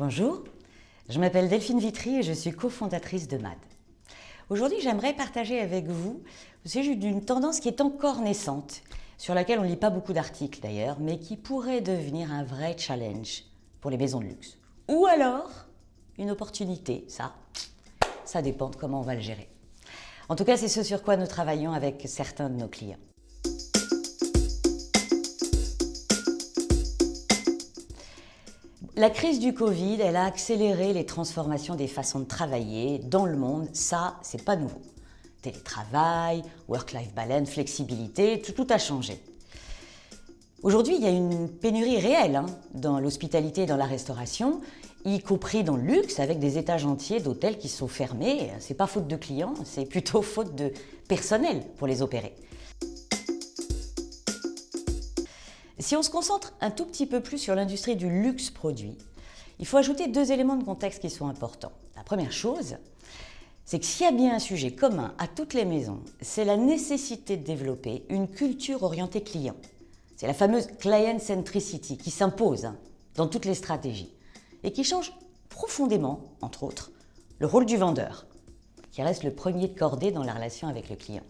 Bonjour, je m'appelle Delphine Vitry et je suis cofondatrice de MAD. Aujourd'hui, j'aimerais partager avec vous au sujet d'une tendance qui est encore naissante, sur laquelle on ne lit pas beaucoup d'articles d'ailleurs, mais qui pourrait devenir un vrai challenge pour les maisons de luxe. Ou alors, une opportunité, ça dépend de comment on va le gérer. En tout cas, c'est ce sur quoi nous travaillons avec certains de nos clients. La crise du Covid, elle a accéléré les transformations des façons de travailler dans le monde. Ça, c'est pas nouveau. Télétravail, work-life balance, flexibilité, tout a changé. Aujourd'hui, il y a une pénurie réelle dans l'hospitalité et dans la restauration, y compris dans le luxe, avec des étages entiers d'hôtels qui sont fermés. C'est pas faute de clients, c'est plutôt faute de personnel pour les opérer. Si on se concentre un tout petit peu plus sur l'industrie du luxe produit, il faut ajouter deux éléments de contexte qui sont importants. La première chose, c'est que s'il y a bien un sujet commun à toutes les maisons, c'est la nécessité de développer une culture orientée client. C'est la fameuse client centricity qui s'impose dans toutes les stratégies et qui change profondément, entre autres, le rôle du vendeur, qui reste le premier de cordée dans la relation avec le client.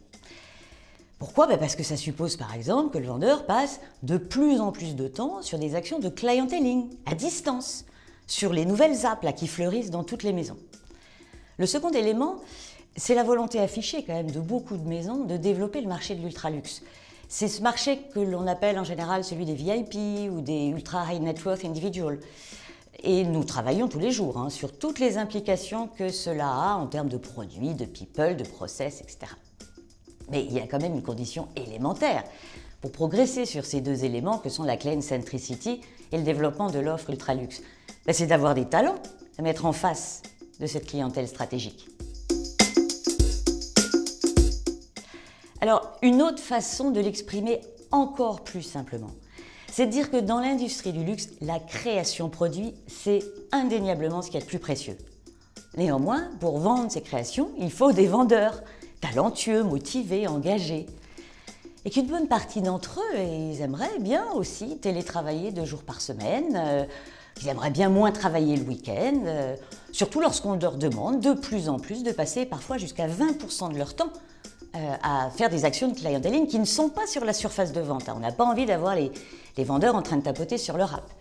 Pourquoi ? Parce que ça suppose par exemple que le vendeur passe de plus en plus de temps sur des actions de clienteling, à distance, sur les nouvelles apps qui fleurissent dans toutes les maisons. Le second élément, c'est la volonté affichée quand même de beaucoup de maisons de développer le marché de l'ultra-luxe. C'est ce marché que l'on appelle en général celui des VIP ou des ultra high net worth individuals. Et nous travaillons tous les jours sur toutes les implications que cela a en termes de produits, de people, de process, etc. Mais il y a quand même une condition élémentaire pour progresser sur ces deux éléments que sont la client centricity et le développement de l'offre ultra-luxe. C'est d'avoir des talents à mettre en face de cette clientèle stratégique. Alors, une autre façon de l'exprimer encore plus simplement, c'est de dire que dans l'industrie du luxe, la création produit, c'est indéniablement ce qu'il y a de plus précieux. Néanmoins, pour vendre ces créations, il faut des vendeurs talentueux, motivés, engagés. Et qu'une bonne partie d'entre eux, ils aimeraient bien aussi télétravailler 2 jours par semaine, ils aimeraient bien moins travailler le week-end, surtout lorsqu'on leur demande de plus en plus de passer parfois jusqu'à 20% de leur temps à faire des actions de clienteling qui ne sont pas sur la surface de vente. On n'a pas envie d'avoir les vendeurs en train de tapoter sur leur app.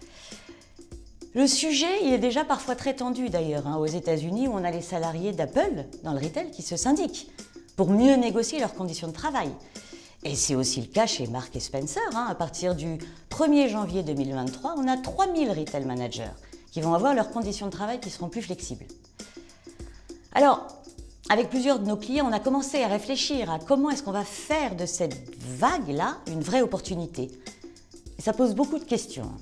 Le sujet, il est déjà parfois très tendu d'ailleurs aux États-Unis où on a les salariés d'Apple dans le retail qui se syndiquent pour mieux négocier leurs conditions de travail. Et c'est aussi le cas chez Marks & Spencer. À partir du 1er janvier 2023, on a 3000 retail managers qui vont avoir leurs conditions de travail qui seront plus flexibles. Alors, avec plusieurs de nos clients, on a commencé à réfléchir à comment est-ce qu'on va faire de cette vague-là une vraie opportunité. Et ça pose beaucoup de questions.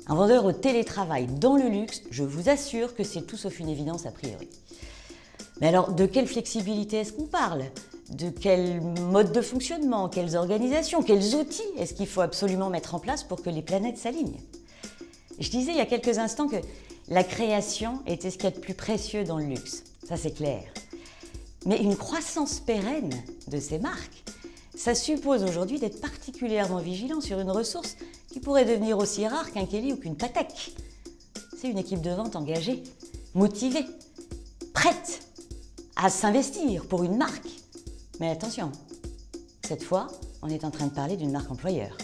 Un vendeur au télétravail dans le luxe, je vous assure que c'est tout sauf une évidence a priori. Mais alors, de quelle flexibilité est-ce qu'on parle ? De quel mode de fonctionnement ? Quelles organisations ? Quels outils est-ce qu'il faut absolument mettre en place pour que les planètes s'alignent ? Je disais il y a quelques instants que la création était ce qu'il y a de plus précieux dans le luxe. Ça, c'est clair. Mais une croissance pérenne de ces marques, ça suppose aujourd'hui d'être particulièrement vigilant sur une ressource qui pourrait devenir aussi rare qu'un Kelly ou qu'une Patek. C'est une équipe de vente engagée, motivée, prête à s'investir pour une marque. Mais attention, cette fois, on est en train de parler d'une marque employeur.